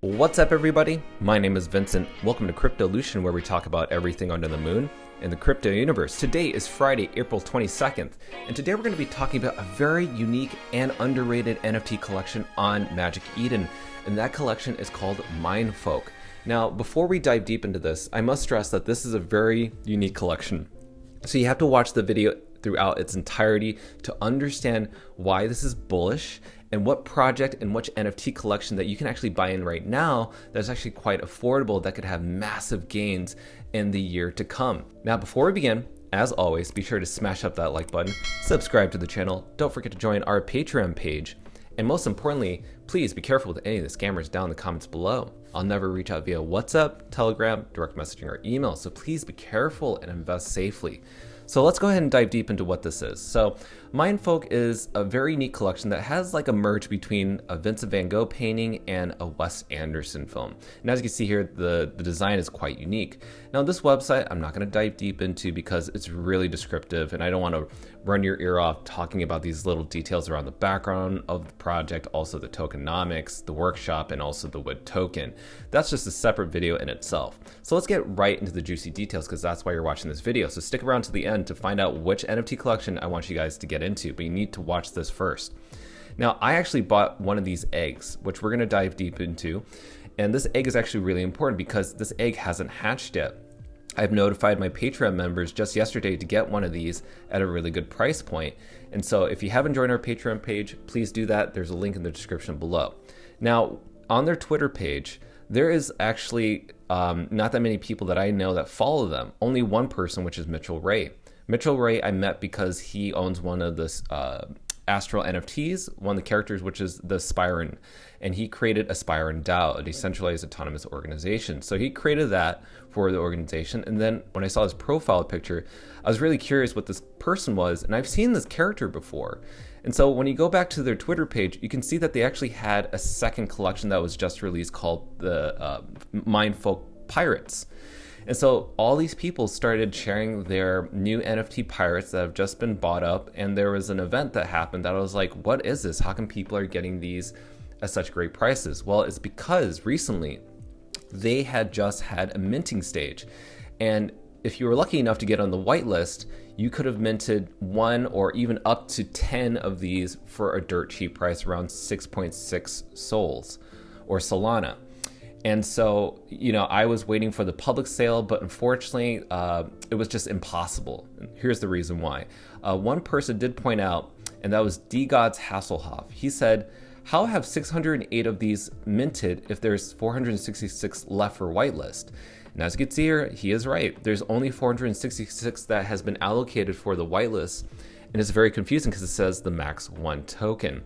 What's up, everybody? My name is Vincent. Welcome to Cryptolution, where we talk about everything under the moon in the crypto universe. Today is Friday, April 22nd, and today we're going to be talking about a very unique and underrated NFT collection on Magic Eden, and that collection is called MindFolk. Now, before we dive deep into this, I must stress that this is a very unique collection. So you have to watch the video throughout its entirety to understand why this is bullish and what project and which NFT collection that you can actually buy in right now that's actually quite affordable that could have massive gains in the year to come. Now, before we begin, as always, be sure to smash up that like button, subscribe to the channel, don't forget to join our Patreon page, and most importantly, please be careful with any of the scammers down in the comments below. I'll never reach out via WhatsApp, Telegram, direct messaging, or email, so please be careful and invest safely. So let's go ahead and dive deep into what this is. So MindFolk is a very unique collection that has like a merge between a Vincent van Gogh painting and a Wes Anderson film. And as you can see here, the design is quite unique. Now this website, I'm not gonna dive deep into because it's really descriptive and I don't wanna run your ear off talking about these little details around the background of the project, also the tokenomics, the workshop, and also the wood token. That's just a separate video in itself. So let's get right into the juicy details because that's why you're watching this video. So stick around to the end to find out which NFT collection I want you guys to get into, but you need to watch this first. Now, I actually bought one of these eggs, which we're gonna dive deep into. And this egg is actually really important because this egg hasn't hatched yet. I've notified my Patreon members just yesterday to get one of these at a really good price point. And so if you haven't joined our Patreon page, please do that. There's a link in the description below. Now, on their Twitter page, there is actually not that many people that I know that follow them. Only one person, which is Mitchell Ray. Mitchell Ray I met because he owns one of the Astral NFTs, one of the characters, which is the Spyron. And he created a Spyron DAO, a decentralized autonomous organization. So he created that for the organization. And then when I saw his profile picture, I was really curious what this person was. And I've seen this character before. And so when you go back to their Twitter page, you can see that they actually had a second collection that was just released called the MindFolk Pirates. And so all these people started sharing their new NFT pirates that have just been bought up. And there was an event that happened that I was like, what is this? How come people are getting these at such great prices? Well, it's because recently they had just had a minting stage. And if you were lucky enough to get on the whitelist, you could have minted 1 or even up to 10 of these for a dirt cheap price, around 6.6 souls or Solana. And so, you know, I was waiting for the public sale, but unfortunately, it was just impossible. And here's the reason why. One person did point out, and that was D-Gods Hasselhoff. He said, how have 608 of these minted if there's 466 left for whitelist? And as you can see here, he is right. There's only 466 that has been allocated for the whitelist. And it's very confusing because it says the max 1 token.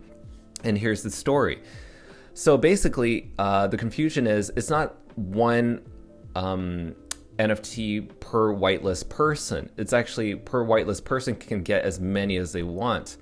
And here's the story. So basically, the confusion is it's not one NFT per whitelist person. It's actually per whitelist person can get as many as they want.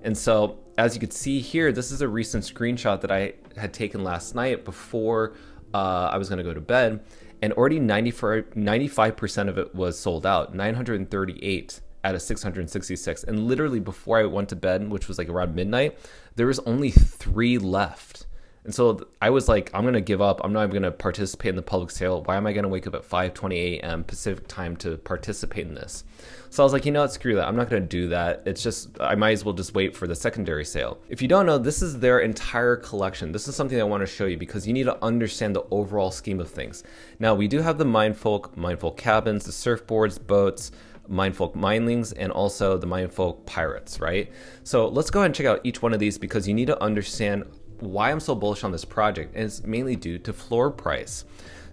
And so as you can see here, this is a recent screenshot that I had taken last night before I was going to go to bed. And already 95% of it was sold out, 938 out of 666. And literally before I went to bed, which was like around midnight, there was only 3 left. And so I was like, I'm going to give up. I'm not even going to participate in the public sale. Why am I going to wake up at 5:20 a.m. Pacific time to participate in this? So I was like, you know what, screw that. I'm not going to do that. It's just, I might as well just wait for the secondary sale. If you don't know, this is their entire collection. This is something I want to show you because you need to understand the overall scheme of things. Now, we do have the MindFolk cabins, the surfboards, boats, MindFolk Mindlings, and also the MindFolk Pirates, right? So let's go ahead and check out each one of these because you need to understand why I'm so bullish on this project, and it's mainly due to floor price.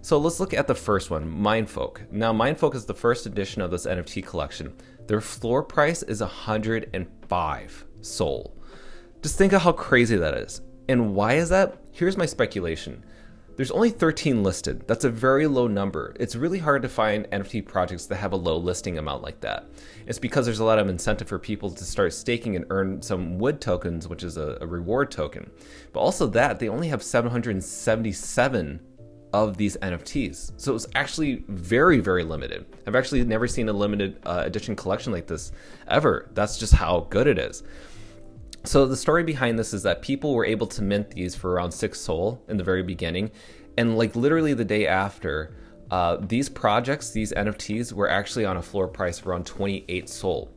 So let's look at the first one, MindFolk. Now, MindFolk is the first edition of this NFT collection. Their floor price is 105 SOL. Just think of how crazy that is. And why is that? Here's my speculation. There's only 13 listed. That's a very low number. It's really hard to find NFT projects that have a low listing amount like that. It's because there's a lot of incentive for people to start staking and earn some wood tokens, which is a reward token. But also that, they only have 777 of these NFTs. So it's actually very, very limited. I've actually never seen a limited edition collection like this ever. That's just how good it is. So the story behind this is that people were able to mint these for around 6 SOL in the very beginning, And like literally the day after, these projects, these NFTs were actually on a floor price of around 28 Sol.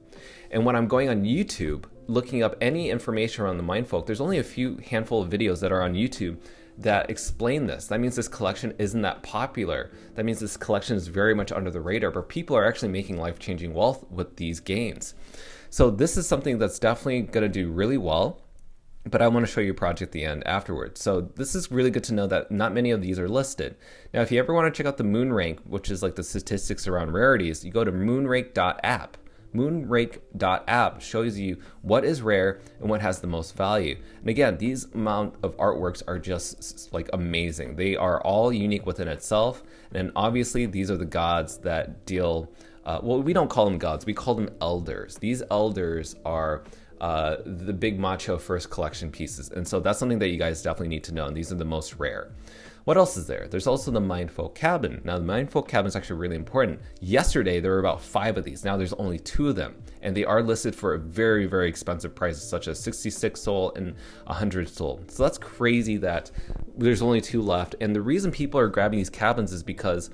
And when I'm going on YouTube, looking up any information around the MindFolk, there's only a few handful of videos that are on YouTube that explain this. That means this collection isn't that popular. That means this collection is very much under the radar, but people are actually making life-changing wealth with these gains. So this is something that's definitely going to do really well, but I want to show you a project at the end afterwards. So this is really good to know that not many of these are listed. Now, if you ever want to check out the Moonrake, which is like the statistics around rarities, you go to moonrake.app. Moonrake.app shows you what is rare and what has the most value. And again, these amount of artworks are just like amazing. They are all unique within itself. And obviously these are the gods that deal, well, we don't call them gods, we call them elders. These elders are the big macho first collection pieces. And so that's something that you guys definitely need to know. And these are the most rare. What else is there? There's also the MindFolk cabin. Now, the MindFolk cabin is actually really important. Yesterday, there were about 5 of these. Now there's only 2 of them. And they are listed for very, very expensive prices, such as 66 Sol and 100 Sol. So that's crazy that there's only 2 left. And the reason people are grabbing these cabins is because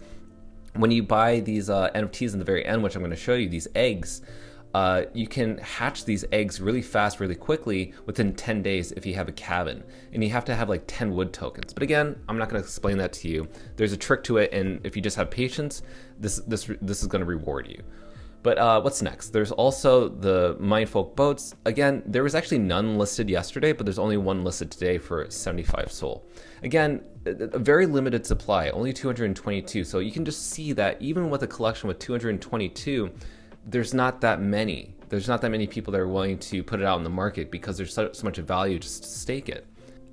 when you buy these NFTs in the very end, which I'm going to show you, these eggs, you can hatch these eggs really fast, really quickly within 10 days if you have a cabin. And you have to have like 10 wood tokens. But again, I'm not going to explain that to you. There's a trick to it, and if you just have patience, this is going to reward you. But what's next? There's also the MindFolk boats. Again, there was actually none listed yesterday, but there's only 1 listed today for 75 Sol. Again, a very limited supply, only 222. So you can just see that even with a collection with 222, there's not that many. There's not that many people that are willing to put it out in the market because there's so much value just to stake it.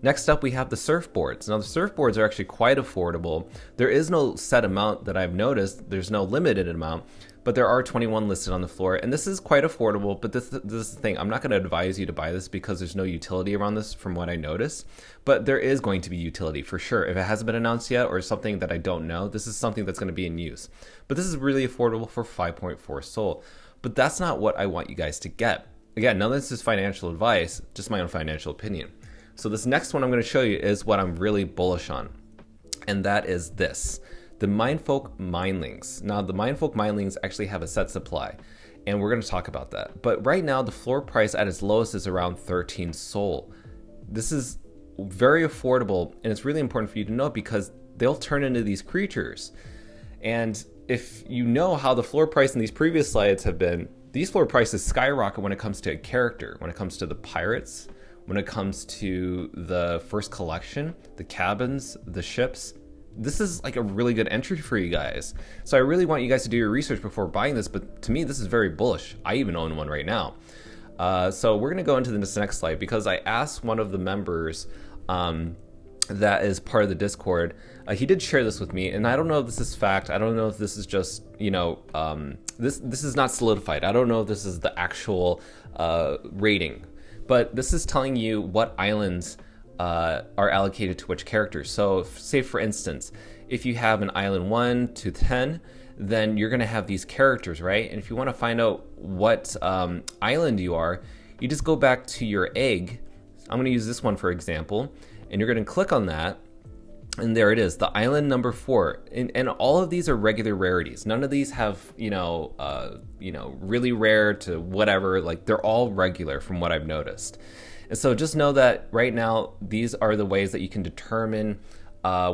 Next up, we have the surfboards. Now, the surfboards are actually quite affordable. There is no set amount that I've noticed. There's no limited amount, but there are 21 listed on the floor, and this is quite affordable. But this is the thing. I'm not going to advise you to buy this because there's no utility around this from what I noticed, but there is going to be utility for sure. If it hasn't been announced yet or something that I don't know, this is something that's going to be in use. But this is really affordable for 5.4 Sol. But that's not what I want you guys to get. Again, none of this is financial advice, just my own financial opinion. So this next one I'm going to show you is what I'm really bullish on, and that is this. The MindFolk Mindlings. Now, the MindFolk Mindlings actually have a set supply, and we're going to talk about that. But right now, the floor price at its lowest is around 13 Sol. This is very affordable, and it's really important for you to know because they'll turn into these creatures. And if you know how the floor price in these previous slides have been, these floor prices skyrocket when it comes to a character, when it comes to the pirates, when it comes to the first collection, the cabins, the ships. This is like a really good entry for you guys. So I really want you guys to do your research before buying this, but to me, this is very bullish. I even own one right now. So we're gonna go into this next slide because I asked one of the members that is part of the Discord. He did share this with me, and I don't know if this is fact. I don't know if this is just, this is not solidified. I don't know if this is the actual rating, but this is telling you what islands are allocated to which characters. So say for instance, if you have an island 1 to 10, then you're gonna have these characters, right? And if you wanna find out what island you are, you just go back to your egg. I'm gonna use this one for example, and you're gonna click on that, and there it is, the island number 4. And all of these are regular rarities. None of these have, really rare to whatever, like they're all regular from what I've noticed. And so just know that right now, these are the ways that you can determine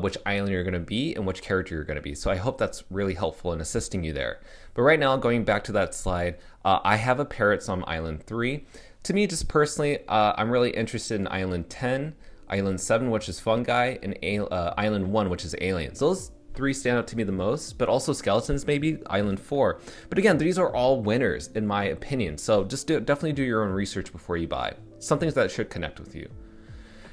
which island you're gonna be and which character you're gonna be. So I hope that's really helpful in assisting you there. But right now, going back to that slide, I have a parrot, so I'm island 3. To me, just personally, I'm really interested in island 10, island 7, which is fungi, and island 1, which is aliens. Those 3 stand out to me the most, but also skeletons, maybe island 4. But again, these are all winners in my opinion. So just definitely do your own research before you buy. Something that should connect with you.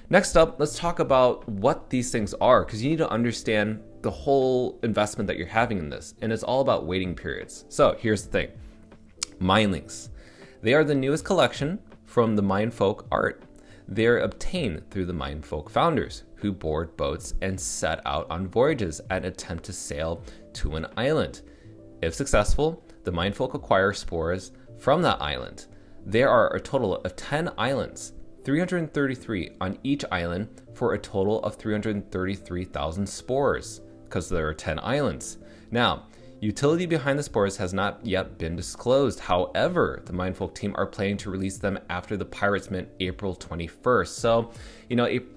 Next up, let's talk about what these things are, because you need to understand the whole investment that you're having in this, and it's all about waiting periods. So here's the thing. Mindlings. They are the newest collection from the MindFolk art. They're obtained through the MindFolk founders who board boats and set out on voyages and attempt to sail to an island. If successful, the MindFolk acquire spores from that island. There are a total of 10 islands, 333 on each island for a total of 333,000 spores, because there are 10 islands. Now, utility behind the spores has not yet been disclosed. However, the MindFolk team are planning to release them after the Pirates Mint April 21st. So,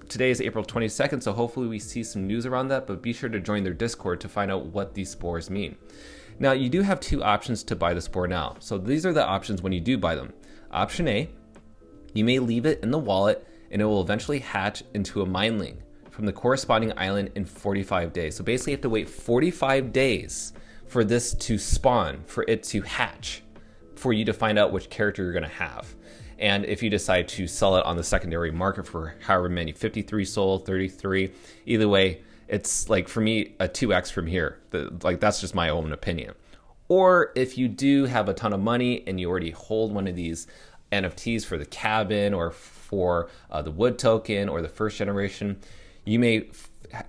today is April 22nd, so hopefully we see some news around that, but be sure to join their Discord to find out what these spores mean. Now, you do have two options to buy the spore now. So these are the options when you do buy them. Option A, you may leave it in the wallet and it will eventually hatch into a Mindling from the corresponding island in 45 days. So basically you have to wait 45 days for this to spawn, for it to hatch, for you to find out which character you're gonna have. And if you decide to sell it on the secondary market for however many, 53 sold, 33, either way, it's like, for me, a 2x from here. That's just my own opinion. Or if you do have a ton of money and you already hold one of these NFTs for the cabin or for the wood token or the first generation, you may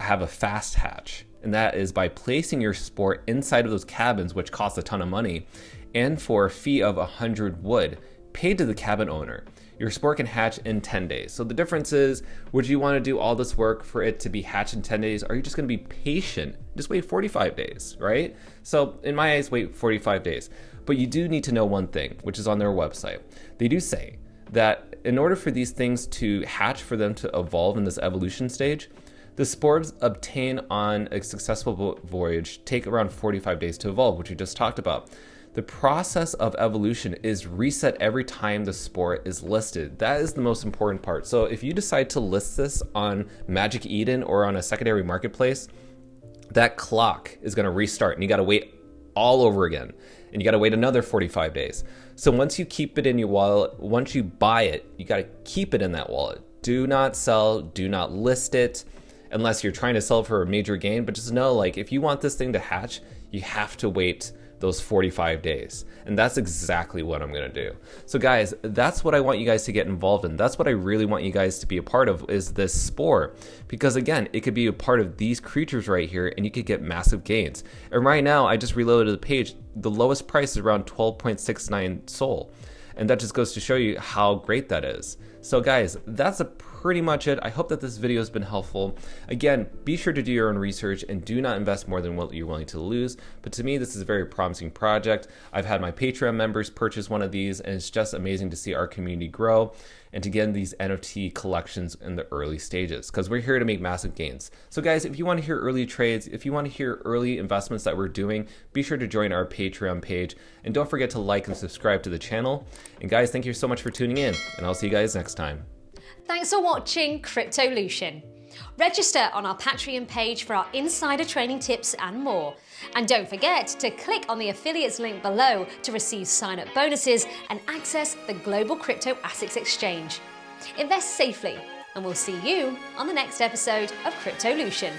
have a fast hatch. And that is by placing your spore inside of those cabins, which costs a ton of money, and for a fee of 100 wood paid to the cabin owner, your spore can hatch in 10 days. So the difference is, would you want to do all this work for it to be hatched in 10 days? Or are you just going to be patient? Just wait 45 days, right? So in my eyes, wait 45 days. But you do need to know one thing, which is on their website. They do say that in order for these things to hatch, for them to evolve in this evolution stage, the spores obtained on a successful voyage take around 45 days to evolve, which we just talked about. The process of evolution is reset every time the spore is listed. That is the most important part. So if you decide to list this on Magic Eden or on a secondary marketplace, that clock is going to restart and you got to wait all over again. And you got to wait another 45 days. So once you keep it in your wallet, once you buy it, you got to keep it in that wallet. Do not sell, do not list it unless you're trying to sell for a major gain. But just know, like, if you want this thing to hatch, you have to wait those 45 days. And that's exactly what I'm going to do. So guys, that's what I want you guys to get involved in. That's what I really want you guys to be a part of, is this spore. Because again, it could be a part of these creatures right here and you could get massive gains. And right now, I just reloaded the page. The lowest price is around 12.69 Sol. And that just goes to show you how great that is. So guys, that's pretty much it. I hope that this video has been helpful. Again, be sure to do your own research and do not invest more than what you're willing to lose. But to me, this is a very promising project. I've had my Patreon members purchase one of these, and it's just amazing to see our community grow and to get these NFT collections in the early stages, because we're here to make massive gains. So guys, if you want to hear early trades, if you want to hear early investments that we're doing, be sure to join our Patreon page, and don't forget to like and subscribe to the channel. And guys, thank you so much for tuning in, and I'll see you guys next time. Thanks for watching Cryptolution. Register on our Patreon page for our insider training tips and more. And don't forget to click on the affiliates link below to receive sign-up bonuses and access the Global Crypto Assets Exchange. Invest safely, and we'll see you on the next episode of Cryptolution.